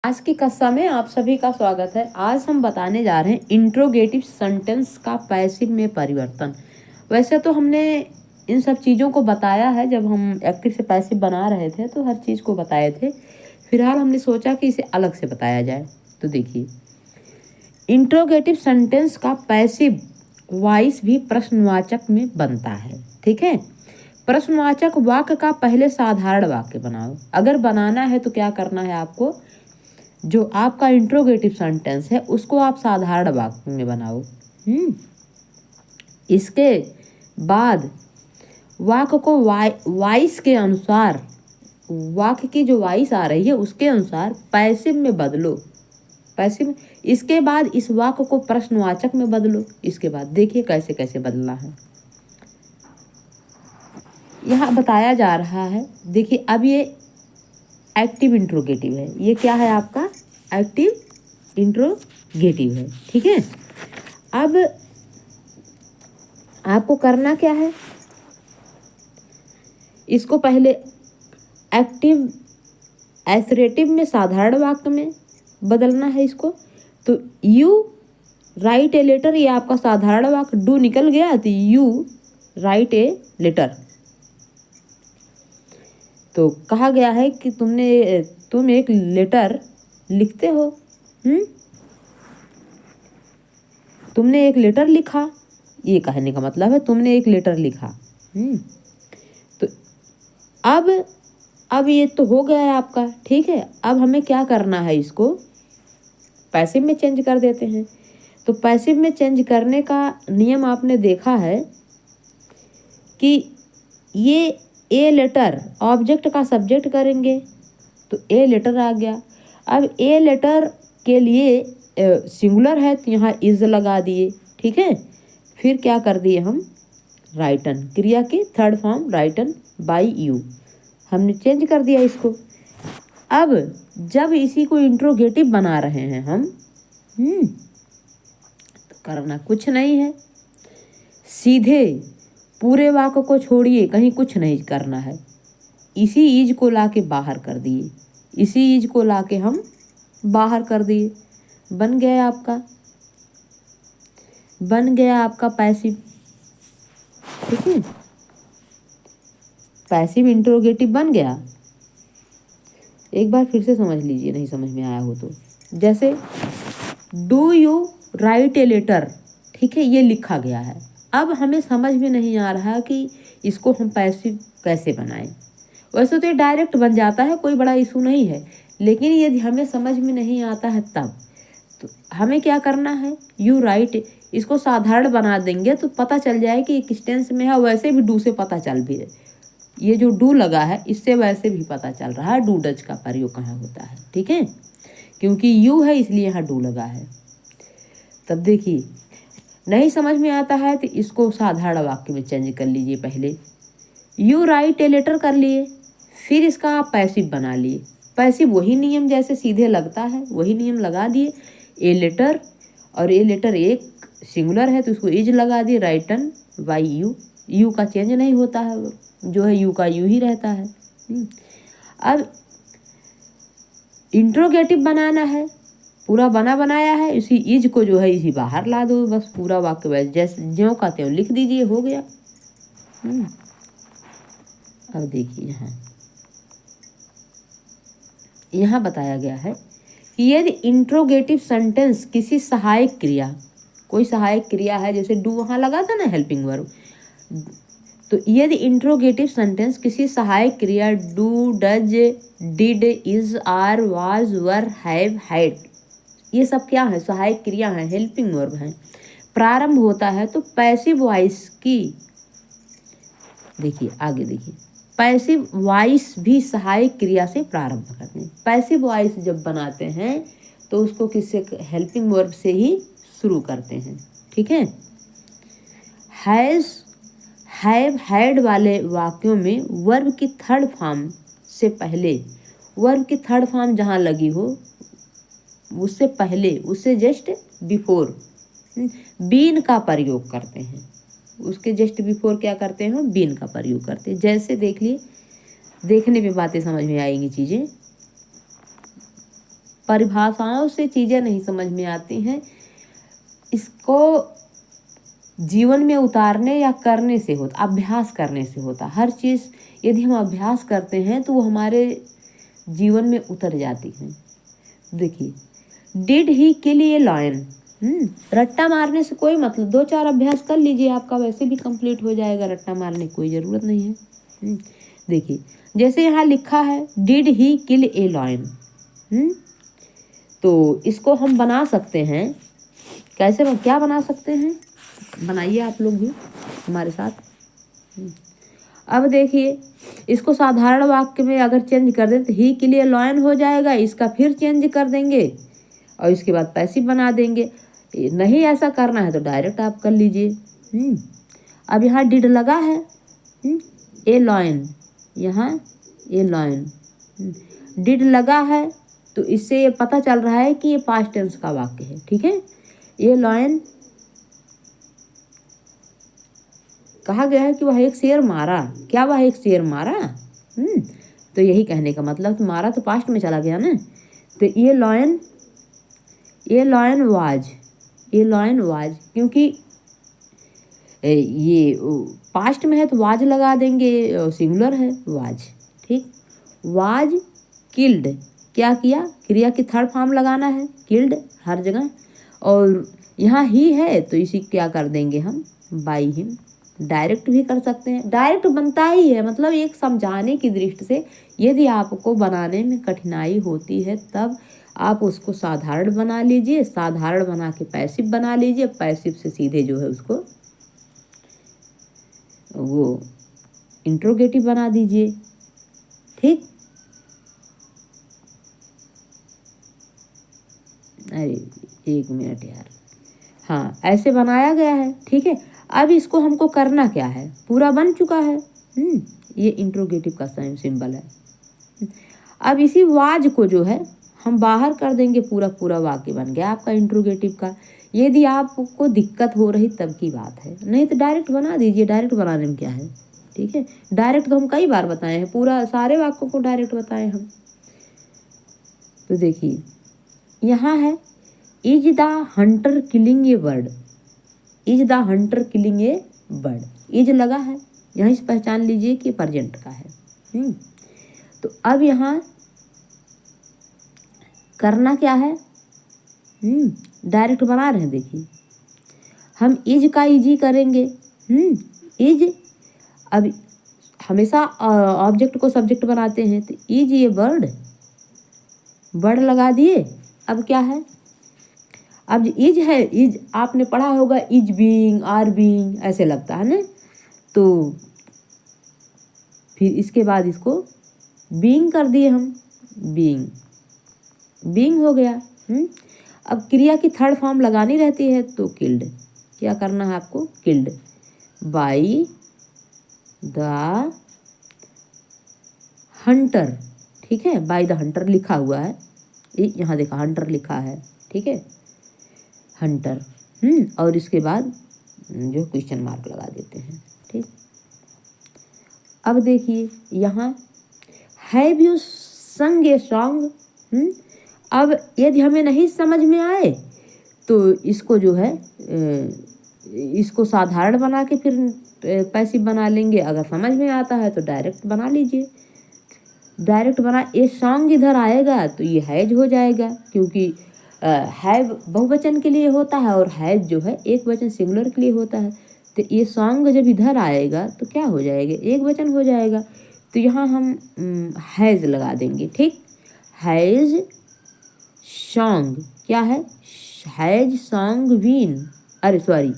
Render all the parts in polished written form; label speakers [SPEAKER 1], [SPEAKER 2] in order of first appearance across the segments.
[SPEAKER 1] आज की कक्षा में आप सभी का स्वागत है। आज हम बताने जा रहे हैं इंट्रोगेटिव सेंटेंस का पैसिव में परिवर्तन। वैसे तो हमने इन सब चीज़ों को बताया है, जब हम एक्टिव से पैसिव बना रहे थे तो हर चीज़ को बताए थे। फिलहाल हमने सोचा कि इसे अलग से बताया जाए। तो देखिए, इंट्रोगेटिव सेंटेंस का पैसिव वॉइस भी प्रश्नवाचक में बनता है। ठीक है, प्रश्नवाचक वाक्य का पहले साधारण वाक्य बनाओ। अगर बनाना है तो क्या करना है आपको, जो आपका इंट्रोगेटिव सेंटेंस है उसको आप साधारण वाक्य में बनाओ। इसके बाद वाक्य को वॉइस के अनुसार, वाक्य की जो वॉइस आ रही है उसके अनुसार पैसिव में बदलो। पैसिव, इसके बाद इस वाक्य को प्रश्नवाचक में बदलो। इसके बाद देखिए कैसे कैसे बदलना है, यहाँ बताया जा रहा है। देखिए, अब ये एक्टिव इंट्रोगेटिव है। ये क्या है आपका एक्टिव इंट्रोगेटिव है। ठीक है, अब आपको करना क्या है, इसको पहले एक्टिव एसरेटिव में साधारण वाक्य में बदलना है इसको। तो यू राइट ए लेटर, ये आपका साधारण वाक्य, डू निकल गया तो यू राइट ए लेटर। तो कहा गया है कि तुम एक लेटर लिखते हो। तुमने एक लेटर लिखा, ये कहने का मतलब है तुमने एक लेटर लिखा। तो अब ये तो हो गया है आपका। ठीक है, अब हमें क्या करना है, इसको पैसिव में चेंज कर देते हैं। तो पैसिव में चेंज करने का नियम आपने देखा है कि ये ए लेटर ऑब्जेक्ट का सब्जेक्ट करेंगे तो ए लेटर आ गया। अब ए लेटर के लिए सिंगुलर है तो यहाँ इज लगा दिए। ठीक है, फिर क्या कर दिए हम, राइटन, क्रिया की third form written by you, हमने चेंज कर दिया इसको। अब जब इसी को इंट्रोगेटिव बना रहे हैं हम, तो करना कुछ नहीं है, सीधे पूरे वाक्य को छोड़िए, कहीं कुछ नहीं करना है। इसी ईज को लाके बाहर कर दिए, इसी ईज को लाके हम बाहर कर दिए, बन गया आपका पैसिव। ठीक है, पैसिव इंट्रोगेटिव बन गया। एक बार फिर से समझ लीजिए, नहीं समझ में आया हो तो। जैसे do you write a letter, ठीक है, ये लिखा गया है। अब हमें समझ में नहीं आ रहा कि इसको हम पैसिव कैसे बनाएं। वैसे तो ये डायरेक्ट बन जाता है, कोई बड़ा इशू नहीं है, लेकिन यदि हमें समझ में नहीं आता है तब तो हमें क्या करना है, यू राइट, इसको साधारण बना देंगे तो पता चल जाए कि किस टेंस में है। वैसे भी डू से पता चल भी है, ये जो डू लगा है इससे वैसे भी पता चल रहा है डू डच का प्रयोग कहाँ होता है। ठीक है, क्योंकि यू है इसलिए यहाँ डू लगा है। तब देखिए, नहीं समझ में आता है तो इसको साधारण वाक्य में चेंज कर लीजिए। पहले यू राइट ए लेटर कर लिए, फिर इसका आप पैसिव बना लिए। पैसिव वही नियम जैसे सीधे लगता है वही नियम लगा दिए, ए लेटर, और ए लेटर एक सिंगुलर है तो उसको इज लगा दिए, राइटन बाय यू, यू का चेंज नहीं होता है, जो है यू का यू ही रहता है। अब इंट्रोगेटिव बनाना है, पूरा बनाया है, इसी इज को जो है इसी बाहर ला दो, बस पूरा वाक्य वैसे जैसे ज्यों का त्यों लिख दीजिए, हो गया। अब देखिए, यहाँ बताया गया है कि यदि इंट्रोगेटिव सेंटेंस किसी सहायक क्रिया, कोई सहायक क्रिया है, जैसे डू वहाँ लगा था ना हेल्पिंग वर्ब, तो यदि इंट्रोगेटिव सेंटेंस किसी सहायक क्रिया do does did is are was were have had, ये सब क्या है, सहायक क्रिया है, हेल्पिंग वर्ब है, प्रारंभ होता है तो पैसिव वॉइस की, देखिए आगे देखिए, पैसिव वॉइस भी सहायक क्रिया से प्रारंभ करते हैं। पैसिव वॉइस जब बनाते हैं तो उसको किससे, हेल्पिंग वर्ब से ही शुरू करते हैं। ठीक है, हैज हैव हैड वाले वाक्यों में वर्ब की थर्ड फॉर्म से पहले, वर्ब की थर्ड फॉर्म जहाँ लगी हो उससे पहले, उससे जस्ट बिफोर बीन का प्रयोग करते हैं। उसके जस्ट बिफोर क्या करते हैं, हम बीन का प्रयोग करते हैं। जैसे देख लिए, देखने पे बातें समझ में आएंगी चीज़ें। परिभाषाओं से चीज़ें नहीं समझ में आती हैं, इसको जीवन में उतारने या करने से होता, अभ्यास करने से होता। हर चीज़ यदि हम अभ्यास करते हैं तो वो हमारे जीवन में उतर जाती हैं। देखिए, did he kill a lion, रट्टा मारने से कोई मतलब, 2-4 अभ्यास कर लीजिए, आपका वैसे भी कंप्लीट हो जाएगा, रट्टा मारने की कोई ज़रूरत नहीं है। देखिए, जैसे यहाँ लिखा है did he kill a lion, तो इसको हम बना सकते हैं कैसे, क्या बना सकते हैं, बनाइए आप लोग भी हमारे साथ। अब देखिए, इसको साधारण वाक्य में अगर चेंज कर दें तो ही के लिए लॉयन हो जाएगा, इसका फिर चेंज कर देंगे और इसके बाद पैसिव बना देंगे। नहीं ऐसा करना है तो डायरेक्ट आप कर लीजिए। अब यहाँ डिड लगा है, ए लॉयन, यहाँ ए लॉयन डिड लगा है, तो इससे ये पता चल रहा है कि ये पास्ट टेंस का वाक्य है। ठीक है, ये लॉयन कहा गया है कि वह एक शेर मारा, क्या वह एक शेर मारा, तो यही कहने का मतलब, तो मारा तो पास्ट में चला गया ना, तो ये लॉयन वाज, क्योंकि ये पास्ट में है तो वाज लगा देंगे, सिंगुलर है वाज। ठीक, वाज किल्ड, क्या किया, क्रिया की थर्ड फॉर्म लगाना है, किल्ड हर जगह, और यहाँ ही है तो इसी क्या कर देंगे हम, बाई हिम। डायरेक्ट भी कर सकते हैं, डायरेक्ट बनता ही है, मतलब एक समझाने की दृष्टि से। यदि आपको बनाने में कठिनाई होती है तब आप उसको साधारण बना लीजिए, साधारण बना के पैसिव बना लीजिए, पैसिव से सीधे जो है उसको वो इंट्रोगेटिव बना दीजिए। ठीक, अरे 1 मिनट यार, हाँ ऐसे बनाया गया है। ठीक है, अब इसको हमको करना क्या है, पूरा बन चुका है, ये इंट्रोगेटिव का सिंबल है। अब इसी वाज को जो है हम बाहर कर देंगे, पूरा पूरा वाक्य बन गया आपका इंट्रोगेटिव का। यदि आपको दिक्कत हो रही तब की बात है, नहीं तो डायरेक्ट बना दीजिए, डायरेक्ट बनाने में क्या है। ठीक है, डायरेक्ट तो हम कई बार बताए हैं, पूरा सारे वाक्यों को डायरेक्ट बताए हम। तो देखिए, यहाँ है is the Hunter killing A bird, is the Hunter killing A bird, is लगा है, यहाँ से पहचान लीजिए कि प्रेजेंट का है। तो अब यहाँ करना क्या है, डायरेक्ट बना रहे हैं। देखिए, हम इज का इजी करेंगे, इज, अब हमेशा ऑब्जेक्ट को सब्जेक्ट बनाते हैं, तो इज ये बर्ड, बर्ड लगा दिए। अब क्या है, अब इज है, इज आपने पढ़ा होगा, इज बीइंग, आर बीइंग ऐसे लगता है ना, तो फिर इसके बाद इसको बीइंग कर दिए हम, बीइंग हो गया। अब क्रिया की थर्ड फॉर्म लगानी रहती है तो किल्ड, क्या करना है आपको, किल्ड बाई द हंटर। ठीक है, बाई द हंटर लिखा हुआ है, यहाँ देखा हंटर लिखा है। ठीक है, हंटर, और इसके बाद जो क्वेश्चन मार्क लगा देते हैं। ठीक, अब देखिए यहाँ हैव यू संग ए सॉन्ग, अब यदि हमें नहीं समझ में आए तो इसको जो है इसको साधारण बना के फिर पैसिव बना लेंगे, अगर समझ में आता है तो डायरेक्ट बना लीजिए। डायरेक्ट बना, ए सॉन्ग इधर आएगा तो ये हैज हो जाएगा, क्योंकि हैव बहुवचन के लिए होता है और हैज जो है एक वचन सिंगुलर के लिए होता है। तो ये सॉन्ग जब इधर आएगा तो क्या हो जाएगा, एक वचन हो जाएगा। तो यहाँ हम हैज लगा देंगे। ठीक, हैज सॉन्ग, क्या है, हैज सॉन्ग बीन, अरे सॉरी,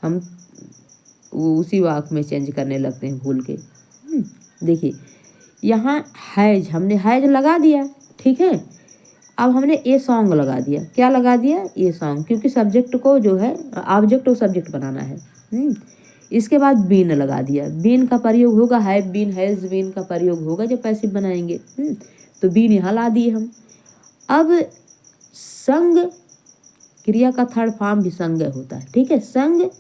[SPEAKER 1] हम उसी वाक्य में चेंज करने लगते हैं भूल के। देखिए, यहाँ हैज, हमने हैज लगा दिया। ठीक है, अब हमने ए सॉन्ग लगा दिया, क्या लगा दिया, ए सॉन्ग, क्योंकि सब्जेक्ट को जो है ऑब्जेक्ट और सब्जेक्ट बनाना है। इसके बाद बीन लगा दिया, बीन का प्रयोग होगा, हैव बीन, हैज बीन का प्रयोग होगा जब पैसिव बनाएंगे। तो बीन यहाँ ला दिए हम। अब संग, क्रिया का थर्ड फॉर्म भी संग होता है। ठीक है, संग,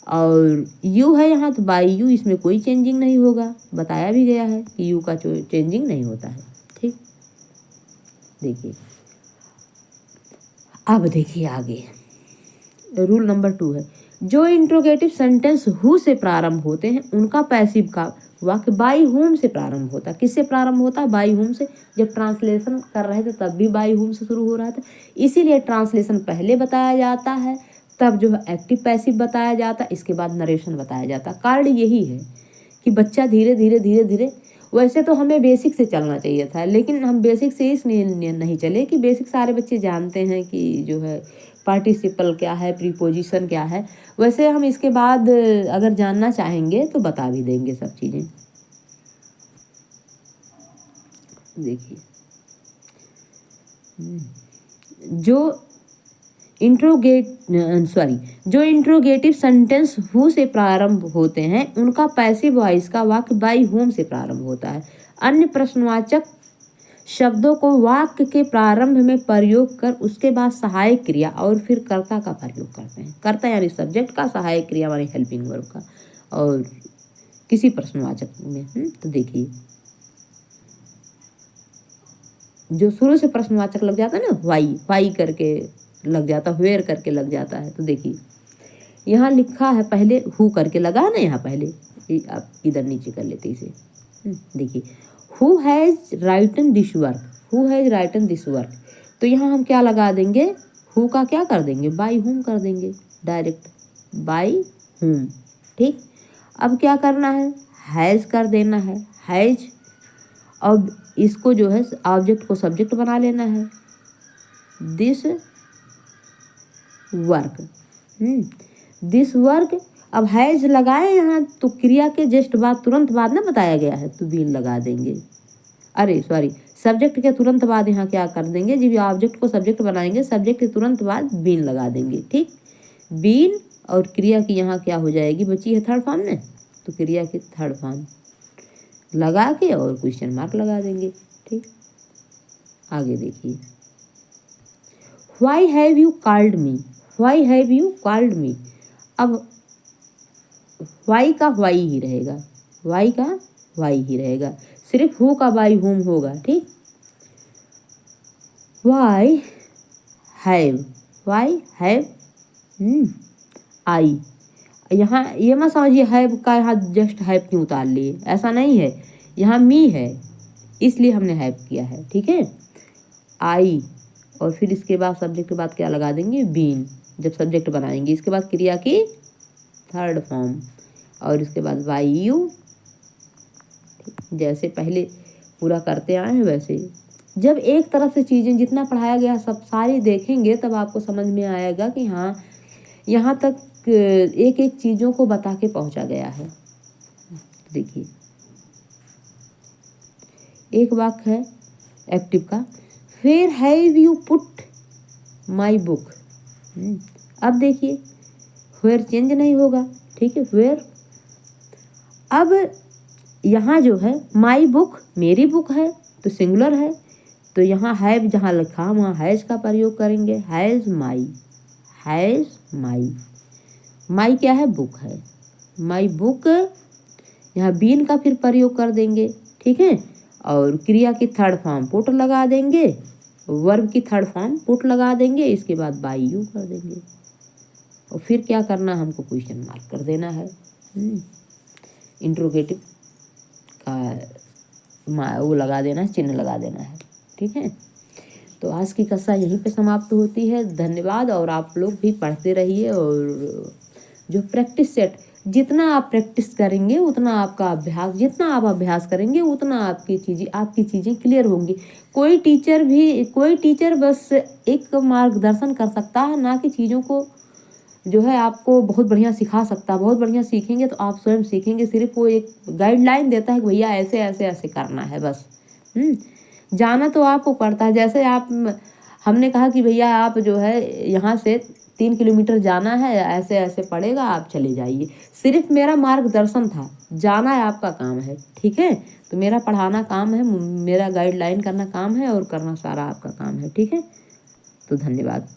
[SPEAKER 1] और यू है यहाँ तो बाई यू, इसमें कोई चेंजिंग नहीं होगा, बताया भी गया है कि यू का चेंजिंग नहीं होता है। ठीक, देखिए अब देखिए आगे रूल नंबर 2 है, जो इंट्रोगेटिव सेंटेंस हु से प्रारंभ होते हैं उनका पैसिव का वाक्य बाई हुम से प्रारंभ होता है। किससे प्रारंभ होता है? बाई हुम से। जब ट्रांसलेशन कर रहे थे तब भी बाई हुम से शुरू हो रहा था, इसीलिए ट्रांसलेशन पहले बताया जाता है, तब जो है एक्टिव पैसिव बताया जाता है, इसके बाद नरेशन बताया जाता है। कारण यही है कि बच्चा धीरे धीरे धीरे धीरे, वैसे तो हमें बेसिक से चलना चाहिए था, लेकिन हम बेसिक से इसलिए नहीं चले कि बेसिक सारे बच्चे जानते हैं कि जो है पार्टिसिपल क्या है, प्रीपोजिशन क्या है। वैसे हम इसके बाद अगर जानना चाहेंगे तो बता भी देंगे सब चीज़ें। देखिए जो इंट्रोगेटिव सेंटेंस हु से प्रारंभ होते हैं उनका पैसिव वॉइस का वाक्य बाई हुम से प्रारंभ होता है। अन्य प्रश्नवाचक शब्दों को वाक्य के प्रारंभ में प्रयोग कर उसके बाद सहायक क्रिया और फिर कर्ता का प्रयोग करते हैं। कर्ता यानी सब्जेक्ट का, सहायक क्रिया यानी हेल्पिंग वर्ब का, और किसी प्रश्नवाचक में। तो देखिए जो शुरू से प्रश्नवाचक लग जाता है ना, वाई करके लग जाता, वेयर करके लग जाता है। तो देखिए यहाँ लिखा है, पहले हु करके लगा ना, यहाँ पहले आप इधर नीचे कर लेते इसे। देखिए who has written this work, who has written this work, तो यहाँ हम क्या लगा देंगे? हु का क्या कर देंगे? बाई हुम कर देंगे, डायरेक्ट बाई हुम। ठीक, अब क्या करना है? हैज़ कर देना है, हैज़। अब इसको जो है ऑब्जेक्ट को सब्जेक्ट बना लेना है, दिस वर्क। This work. अब हैज लगाए यहाँ तो क्रिया के जस्ट बाद, तुरंत बाद ना बताया गया है, तो बीन लगा देंगे। अरे सॉरी, सब्जेक्ट के तुरंत बाद यहाँ क्या कर देंगे? जब ऑब्जेक्ट को सब्जेक्ट बनाएंगे, सब्जेक्ट के तुरंत बाद बीन लगा देंगे। ठीक, बीन और क्रिया की यहाँ क्या हो जाएगी? बची है थर्ड फॉर्म में, तो क्रिया की थर्ड फॉर्म लगा के और क्वेश्चन मार्क लगा देंगे। ठीक, आगे देखिए, why have you called me, why have you called me. अब वाई का वाई ही रहेगा, वाई का वाई ही रहेगा, सिर्फ हु का बाई हुम होगा। ठीक, वाई हैव आई। यहाँ ये मत समझिए हैव का यहाँ जस्ट हैव क्यों उतार लिए, ऐसा नहीं है, यहाँ मी है इसलिए हमने हैव किया है। ठीक है, आई, और फिर इसके बाद सब्जेक्ट के बाद क्या लगा देंगे? बीन, जब सब्जेक्ट बनाएंगे। इसके बाद क्रिया की थर्ड फॉर्म, और इसके बाद बाई यू, जैसे पहले पूरा करते आए हैं वैसे। जब एक तरफ से चीज़ें जितना पढ़ाया गया सब सारी देखेंगे तब आपको समझ में आएगा कि हाँ यहाँ तक एक एक चीज़ों को बता के पहुँचा गया है। देखिए एक वाक्य है एक्टिव का, where have you put my book. अब देखिए वेयर चेंज नहीं होगा। ठीक है, वेयर। अब यहाँ जो है माई बुक, मेरी बुक है तो सिंगुलर है, तो यहाँ हैव जहाँ लिखा वहाँ हैज़ का प्रयोग करेंगे, हैज़ माई, हैज़ माई। माई क्या है? बुक है, माई बुक। यहाँ बीन का फिर प्रयोग कर देंगे। ठीक है, और क्रिया की थर्ड फॉर्म पुट लगा देंगे, वर्ब की थर्ड फॉर्म पुट लगा देंगे, इसके बाद बाई यू कर देंगे, और फिर क्या करना? हमको क्वेश्चन मार्क कर देना है, इंट्रोगेटिव का वो लगा देना है, चिन्ह लगा देना है। ठीक है, तो आज की कक्षा यहीं पे समाप्त होती है। धन्यवाद, और आप लोग भी पढ़ते रहिए, और जो प्रैक्टिस सेट, जितना आप प्रैक्टिस करेंगे उतना आपका अभ्यास, जितना आप अभ्यास करेंगे उतना आपकी चीज़ें क्लियर होंगी। कोई टीचर बस एक मार्गदर्शन कर सकता है, ना कि चीज़ों को जो है आपको बहुत बढ़िया सिखा सकता है। बहुत बढ़िया सीखेंगे तो आप स्वयं सीखेंगे, सिर्फ वो एक गाइडलाइन देता है कि भैया ऐसे ऐसे ऐसे करना है बस। जाना तो आपको पड़ता है। जैसे हमने कहा कि भैया आप जो है यहाँ से 3 किलोमीटर जाना है, ऐसे ऐसे पड़ेगा, आप चले जाइए। सिर्फ मेरा मार्गदर्शन था, जाना है आपका काम है। ठीक है, तो मेरा पढ़ाना काम है, मेरा गाइडलाइन करना काम है, और करना सारा आपका काम है। ठीक है, तो धन्यवाद।